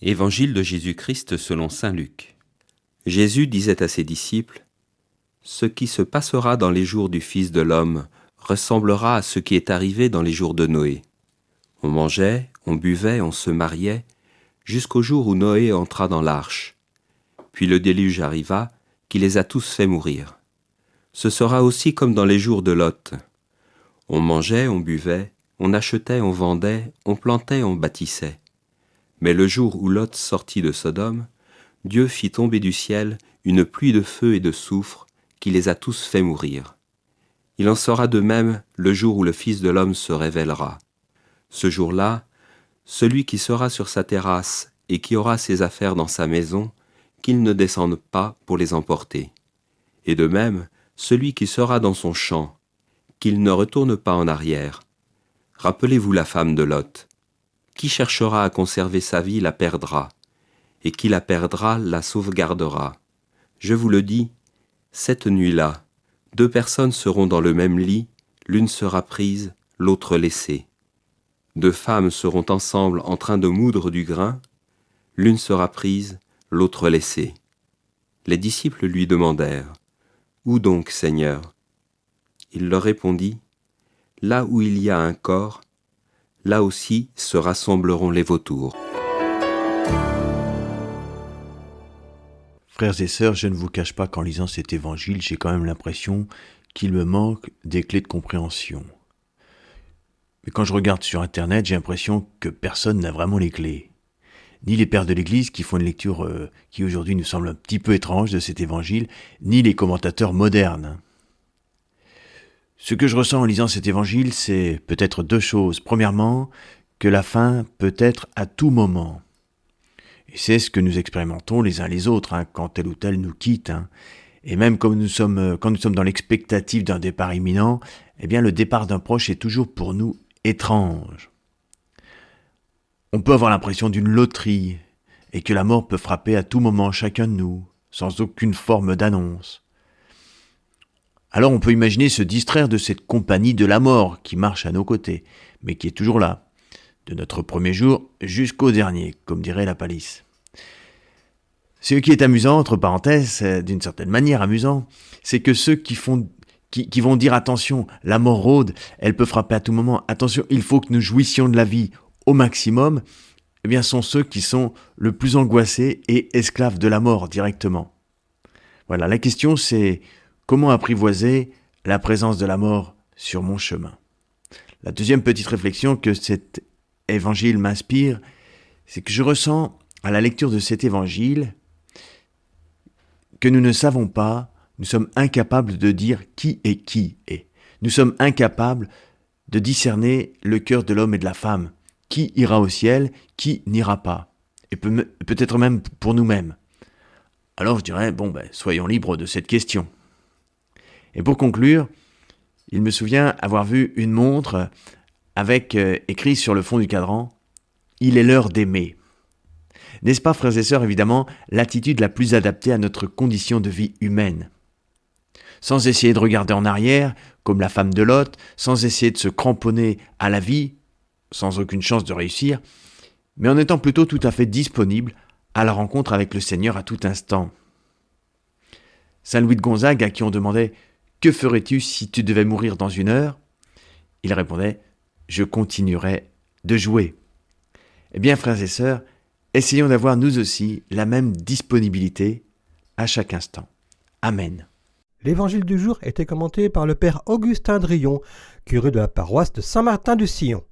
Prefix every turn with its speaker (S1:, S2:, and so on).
S1: Évangile de Jésus-Christ selon saint Luc. Jésus disait à ses disciples : « Ce qui se passera dans les jours du Fils de l'homme ressemblera à ce qui est arrivé dans les jours de Noé. On mangeait, on buvait, on se mariait, jusqu'au jour où Noé entra dans l'arche. Puis le déluge arriva, qui les a tous fait mourir. Ce sera aussi comme dans les jours de Lot. On mangeait, on buvait, on achetait, on vendait, on plantait, on bâtissait. Mais le jour où Lot sortit de Sodome, Dieu fit tomber du ciel une pluie de feu et de soufre qui les a tous fait mourir. Il en sera de même le jour où le Fils de l'homme se révélera. Ce jour-là, celui qui sera sur sa terrasse et qui aura ses affaires dans sa maison, qu'il ne descende pas pour les emporter. Et de même, celui qui sera dans son champ, qu'il ne retourne pas en arrière. Rappelez-vous la femme de Lot. Qui cherchera à conserver sa vie la perdra, et qui la perdra la sauvegardera. Je vous le dis, cette nuit-là, 2 personnes seront dans le même lit, l'une sera prise, l'autre laissée. 2 femmes seront ensemble en train de moudre du grain, l'une sera prise, l'autre laissée. Les disciples lui demandèrent : « Où donc, Seigneur ? » Il leur répondit : « Là où il y a un corps, là aussi se rassembleront les vautours. »
S2: Frères et sœurs, je ne vous cache pas qu'en lisant cet évangile, j'ai quand même l'impression qu'il me manque des clés de compréhension. Mais quand je regarde sur Internet, j'ai l'impression que personne n'a vraiment les clés. Ni les pères de l'Église qui font une lecture qui aujourd'hui nous semble un petit peu étrange de cet évangile, ni les commentateurs modernes. Ce que je ressens en lisant cet évangile, c'est peut-être 2 choses. Premièrement, que la fin peut être à tout moment. Et c'est ce que nous expérimentons les uns les autres, quand tel ou tel nous quitte. Et même quand nous sommes dans l'expectative d'un départ imminent, eh bien le départ d'un proche est toujours pour nous étrange. On peut avoir l'impression d'une loterie, et que la mort peut frapper à tout moment chacun de nous, sans aucune forme d'annonce. Alors on peut imaginer se distraire de cette compagnie de la mort qui marche à nos côtés, mais qui est toujours là, de notre premier jour jusqu'au dernier, comme dirait la palisse. Ce qui est amusant, entre parenthèses, d'une certaine manière amusant, c'est que ceux qui vont dire attention, la mort rôde, elle peut frapper à tout moment, attention, il faut que nous jouissions de la vie au maximum, eh bien sont ceux qui sont le plus angoissés et esclaves de la mort directement. Voilà, la question c'est: comment apprivoiser la présence de la mort sur mon chemin ? La deuxième petite réflexion que cet évangile m'inspire, c'est que je ressens à la lecture de cet évangile que nous ne savons pas, nous sommes incapables de dire qui est. Nous sommes incapables de discerner le cœur de l'homme et de la femme. Qui ira au ciel, qui n'ira pas. Et peut-être même pour nous-mêmes. Alors je dirais, soyons libres de cette question. Et pour conclure, il me souvient avoir vu une montre avec écrit sur le fond du cadran « Il est l'heure d'aimer ». N'est-ce pas, frères et sœurs, évidemment, l'attitude la plus adaptée à notre condition de vie humaine ? Sans essayer de regarder en arrière, comme la femme de Lot, sans essayer de se cramponner à la vie, sans aucune chance de réussir, mais en étant plutôt tout à fait disponible à la rencontre avec le Seigneur à tout instant. Saint Louis de Gonzague, à qui on demandait « Que ferais-tu si tu devais mourir dans 1 heure ?» Il répondait « Je continuerai de jouer ». Eh bien, frères et sœurs, essayons d'avoir nous aussi la même disponibilité à chaque instant. Amen.
S3: L'évangile du jour était commenté par le père Augustin Drillon, curé de la paroisse de Saint-Martin-du-Sillon.